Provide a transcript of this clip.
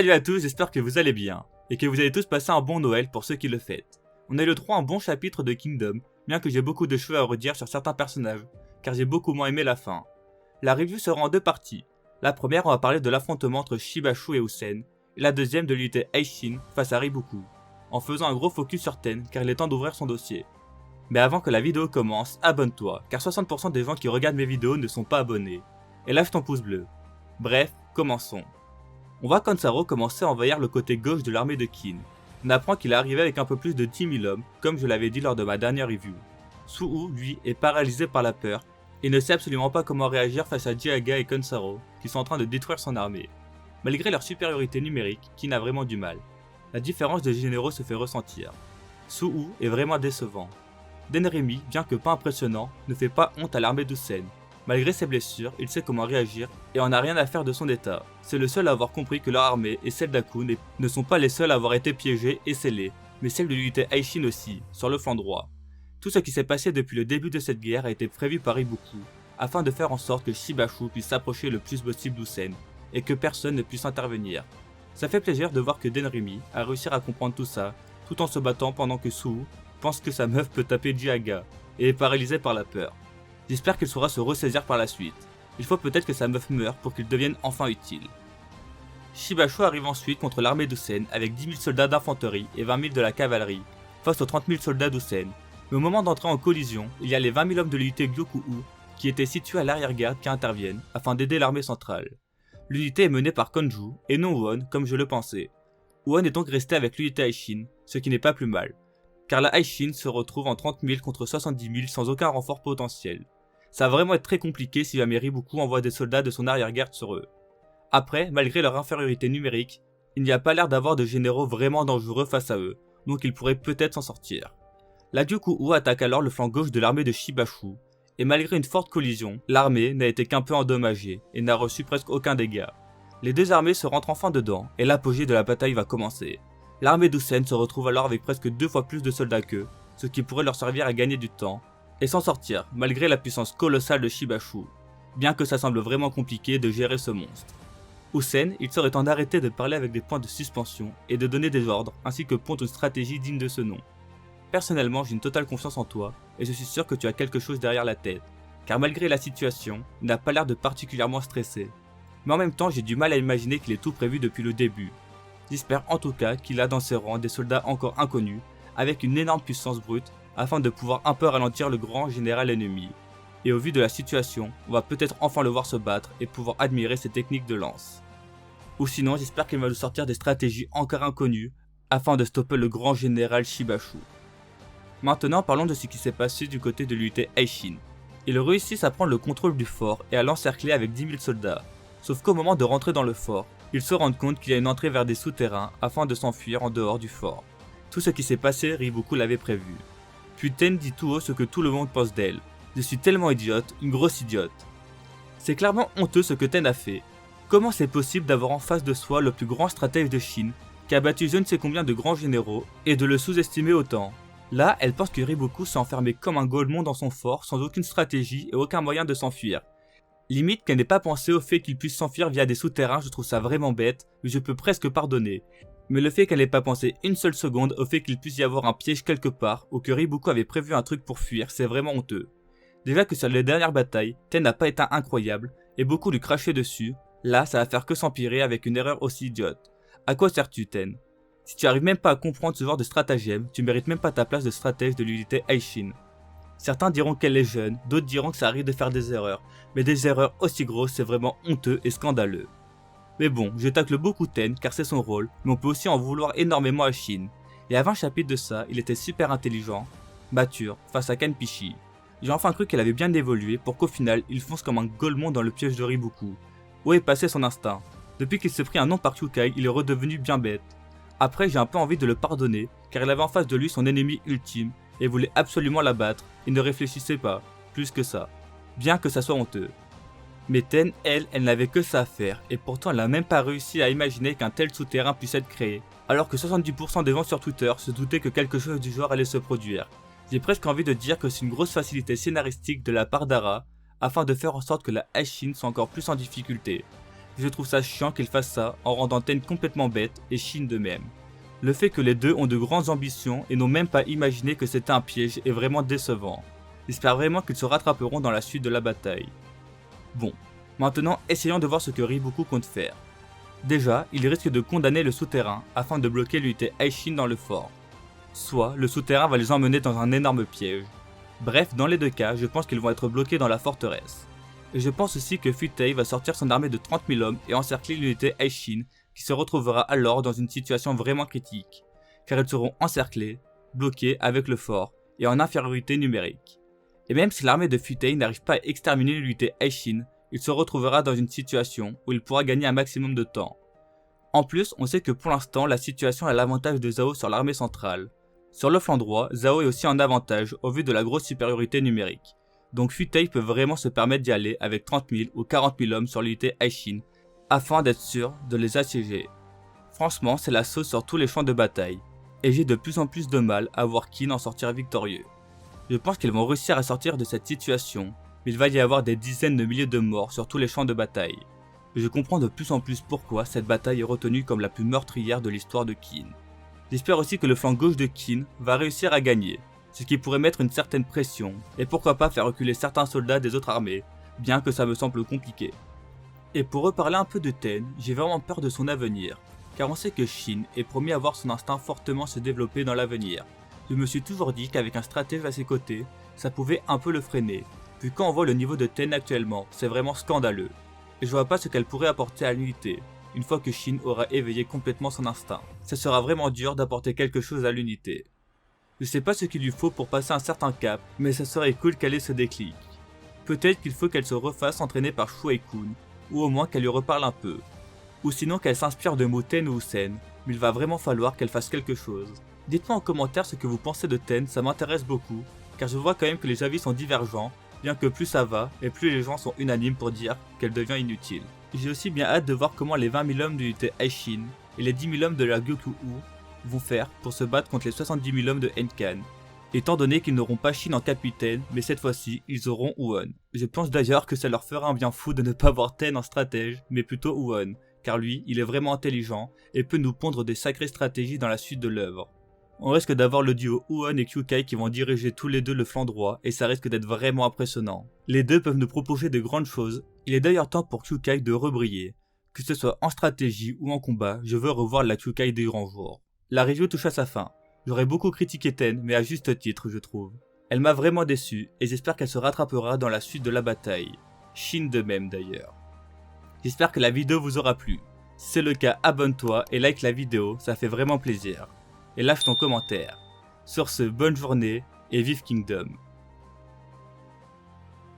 Salut à tous, j'espère que vous allez bien, et que vous allez tous passer un bon Noël pour ceux qui le fêtent. On a eu le droit à un bon chapitre de Kingdom, bien que j'ai beaucoup de choses à redire sur certains personnages, car j'ai beaucoup moins aimé la fin. La review sera en deux parties. La première, on va parler de l'affrontement entre Shibashu et Usen, et la deuxième de l'unité Aishin face à Riboku, en faisant un gros focus sur Ten car il est temps d'ouvrir son dossier. Mais avant que la vidéo commence, abonne-toi, car 60% des gens qui regardent mes vidéos ne sont pas abonnés. Et lâche ton pouce bleu. Bref, commençons. On voit Kansaro commencer à envahir le côté gauche de l'armée de Kin. On apprend qu'il est arrivé avec un peu plus de 10 000 hommes, comme je l'avais dit lors de ma dernière review. Suhu, lui, est paralysé par la peur, et ne sait absolument pas comment réagir face à Jiaga et Kansaro, qui sont en train de détruire son armée. Malgré leur supériorité numérique, Kin a vraiment du mal. La différence de généraux se fait ressentir. Suhu est vraiment décevant. Denrimi, bien que pas impressionnant, ne fait pas honte à l'armée d'Usen. Malgré ses blessures, il sait comment réagir et en a rien à faire de son état. C'est le seul à avoir compris que leur armée et celle d'Akun ne sont pas les seuls à avoir été piégées et scellées, mais celle de l'unité Aishin aussi, sur le flanc droit. Tout ce qui s'est passé depuis le début de cette guerre a été prévu par Ibuku, afin de faire en sorte que Shibashu puisse s'approcher le plus possible d'Usen, et que personne ne puisse intervenir. Ça fait plaisir de voir que Denrimi a réussi à comprendre tout ça, tout en se battant pendant que Suhu pense que sa meuf peut taper Jiaga, et est paralysé par la peur. J'espère qu'il saura se ressaisir par la suite. Il faut peut-être que sa meuf meure pour qu'il devienne enfin utile. Shibashu arrive ensuite contre l'armée d'Usen avec 10 000 soldats d'infanterie et 20 000 de la cavalerie, face aux 30 000 soldats d'Usen. Mais au moment d'entrer en collision, il y a les 20 000 hommes de l'unité Gyoku'u qui étaient situés à l'arrière-garde qui interviennent afin d'aider l'armée centrale. L'unité est menée par Konju et non Won comme je le pensais. Won est donc resté avec l'unité Aishin, ce qui n'est pas plus mal, car la Aishin se retrouve en 30 000 contre 70 000 sans aucun renfort potentiel. Ça va vraiment être très compliqué si jamais Riboku envoie des soldats de son arrière-garde sur eux. Après, malgré leur infériorité numérique, il n'y a pas l'air d'avoir de généraux vraiment dangereux face à eux, donc ils pourraient peut-être s'en sortir. La Gyoku'u attaque alors le flanc gauche de l'armée de Shibashu, et malgré une forte collision, l'armée n'a été qu'un peu endommagée et n'a reçu presque aucun dégât. Les deux armées se rentrent enfin dedans, et l'apogée de la bataille va commencer. L'armée d'Usen se retrouve alors avec presque 2 fois plus de soldats qu'eux, ce qui pourrait leur servir à gagner du temps, et s'en sortir malgré la puissance colossale de Shibashu, bien que ça semble vraiment compliqué de gérer ce monstre. Usen, il serait temps d'arrêter de parler avec des points de suspension et de donner des ordres ainsi que pondre une stratégie digne de ce nom. Personnellement, j'ai une totale confiance en toi et je suis sûr que tu as quelque chose derrière la tête, car malgré la situation, il n'a pas l'air de particulièrement stressé. Mais en même temps, j'ai du mal à imaginer qu'il ait tout prévu depuis le début. J'espère en tout cas qu'il a dans ses rangs des soldats encore inconnus, avec une énorme puissance brute, afin de pouvoir un peu ralentir le grand général ennemi. Et au vu de la situation, on va peut-être enfin le voir se battre et pouvoir admirer ses techniques de lance. Ou sinon, j'espère qu'il va nous sortir des stratégies encore inconnues, afin de stopper le grand général Shibashu. Maintenant, parlons de ce qui s'est passé du côté de l'unité Aishin. Ils réussissent à prendre le contrôle du fort et à l'encercler avec 10 000 soldats. Sauf qu'au moment de rentrer dans le fort, ils se rendent compte qu'il y a une entrée vers des souterrains afin de s'enfuir en dehors du fort. Tout ce qui s'est passé, Riboku l'avait prévu. Puis Ten dit tout haut ce que tout le monde pense d'elle. Je suis tellement idiote, une grosse idiote. C'est clairement honteux ce que Ten a fait. Comment c'est possible d'avoir en face de soi le plus grand stratège de Chine, qui a battu je ne sais combien de grands généraux, et de le sous-estimer autant? Là, elle pense que Riboku s'est enfermé comme un golemon dans son fort sans aucune stratégie et aucun moyen de s'enfuir. Limite qu'elle n'ait pas pensé au fait qu'il puisse s'enfuir via des souterrains, je trouve ça vraiment bête, mais je peux presque pardonner. Mais le fait qu'elle n'ait pas pensé une seule seconde au fait qu'il puisse y avoir un piège quelque part ou que Riboku avait prévu un truc pour fuir, c'est vraiment honteux. Déjà que sur les dernières batailles, Ten n'a pas été incroyable et beaucoup lui crachaient dessus, là ça va faire que s'empirer avec une erreur aussi idiote. À quoi sers-tu Ten? Si tu arrives même pas à comprendre ce genre de stratagème, tu mérites même pas ta place de stratège de l'unité Aishin. Certains diront qu'elle est jeune, d'autres diront que ça arrive de faire des erreurs, mais des erreurs aussi grosses c'est vraiment honteux et scandaleux. Mais bon, je tacle beaucoup Ten car c'est son rôle, mais on peut aussi en vouloir énormément à Shin. Et à 20 chapitres de ça, il était super intelligent, mature, face à Kanpishi. J'ai enfin cru qu'elle avait bien évolué pour qu'au final, il fonce comme un golemon dans le piège de Riboku. Où est passé son instinct? Depuis qu'il s'est pris un nom par Kyukai, il est redevenu bien bête. Après, j'ai un peu envie de le pardonner, car il avait en face de lui son ennemi ultime, et voulait absolument la battre, et ne réfléchissait pas, plus que ça. Bien que ça soit honteux. Mais Ten, elle n'avait que ça à faire, et pourtant elle n'a même pas réussi à imaginer qu'un tel souterrain puisse être créé, alors que 70% des gens sur Twitter se doutaient que quelque chose du genre allait se produire. J'ai presque envie de dire que c'est une grosse facilité scénaristique de la part d'Ara, afin de faire en sorte que la Aishin soit encore plus en difficulté. Je trouve ça chiant qu'ils fassent ça en rendant Ten complètement bête et Shin de même. Le fait que les deux ont de grandes ambitions et n'ont même pas imaginé que c'était un piège est vraiment décevant. J'espère vraiment qu'ils se rattraperont dans la suite de la bataille. Bon, maintenant essayons de voir ce que Riboku compte faire. Déjà, il risque de condamner le souterrain afin de bloquer l'unité Aishin dans le fort. Soit le souterrain va les emmener dans un énorme piège. Bref, dans les deux cas, je pense qu'ils vont être bloqués dans la forteresse. Et je pense aussi que Futei va sortir son armée de 30 000 hommes et encercler l'unité Aishin qui se retrouvera alors dans une situation vraiment critique, car ils seront encerclés, bloqués avec le fort et en infériorité numérique. Et même si l'armée de Futei n'arrive pas à exterminer l'unité Aishin, il se retrouvera dans une situation où il pourra gagner un maximum de temps. En plus, on sait que pour l'instant, la situation a l'avantage de Zhao sur l'armée centrale. Sur le flanc droit, Zhao est aussi en avantage au vu de la grosse supériorité numérique. Donc Futei peut vraiment se permettre d'y aller avec 30 000 ou 40 000 hommes sur l'unité Aishin, afin d'être sûr de les assiéger. Franchement, c'est la sauce sur tous les champs de bataille, et j'ai de plus en plus de mal à voir Qin en sortir victorieux. Je pense qu'ils vont réussir à sortir de cette situation, mais il va y avoir des dizaines de milliers de morts sur tous les champs de bataille. Je comprends de plus en plus pourquoi cette bataille est retenue comme la plus meurtrière de l'histoire de Qin. J'espère aussi que le flanc gauche de Qin va réussir à gagner, ce qui pourrait mettre une certaine pression, et pourquoi pas faire reculer certains soldats des autres armées, bien que ça me semble compliqué. Et pour reparler un peu de Ten, j'ai vraiment peur de son avenir, car on sait que Shin est promis à voir son instinct fortement se développer dans l'avenir. Je me suis toujours dit qu'avec un stratège à ses côtés, ça pouvait un peu le freiner, vu quand on voit le niveau de Ten actuellement, c'est vraiment scandaleux. Et je vois pas ce qu'elle pourrait apporter à l'unité, une fois que Shin aura éveillé complètement son instinct. Ça sera vraiment dur d'apporter quelque chose à l'unité. Je sais pas ce qu'il lui faut pour passer un certain cap, mais ça serait cool qu'elle ait ce déclic. Peut-être qu'il faut qu'elle se refasse entraîner par Shuai-kun, ou au moins qu'elle lui reparle un peu. Ou sinon qu'elle s'inspire de mots Ten ou Sen, mais il va vraiment falloir qu'elle fasse quelque chose. Dites-moi en commentaire ce que vous pensez de Ten, ça m'intéresse beaucoup, car je vois quand même que les avis sont divergents, bien que plus ça va, et plus les gens sont unanimes pour dire qu'elle devient inutile. J'ai aussi bien hâte de voir comment les 20 000 hommes de l'unité Aishin et les 10 000 hommes de la Gyoku-U vont faire pour se battre contre les 70 000 hommes de Enkan, étant donné qu'ils n'auront pas Shin en capitaine, mais cette fois-ci ils auront Uon. Je pense d'ailleurs que ça leur fera un bien fou de ne pas voir Ten en stratège, mais plutôt Uon, car lui il est vraiment intelligent et peut nous pondre des sacrées stratégies dans la suite de l'œuvre. On risque d'avoir le duo Uon et Kyukai qui vont diriger tous les deux le flanc droit et ça risque d'être vraiment impressionnant. Les deux peuvent nous proposer de grandes choses, il est d'ailleurs temps pour Kyukai de rebriller. Que ce soit en stratégie ou en combat, je veux revoir la Kyukai des grands jours. La review touche à sa fin. J'aurais beaucoup critiqué Ten, mais à juste titre je trouve. Elle m'a vraiment déçu et j'espère qu'elle se rattrapera dans la suite de la bataille. Shin de même d'ailleurs. J'espère que la vidéo vous aura plu. Si c'est le cas, abonne-toi et like la vidéo, ça fait vraiment plaisir. Et lâche ton commentaire. Sur ce, bonne journée et vive Kingdom.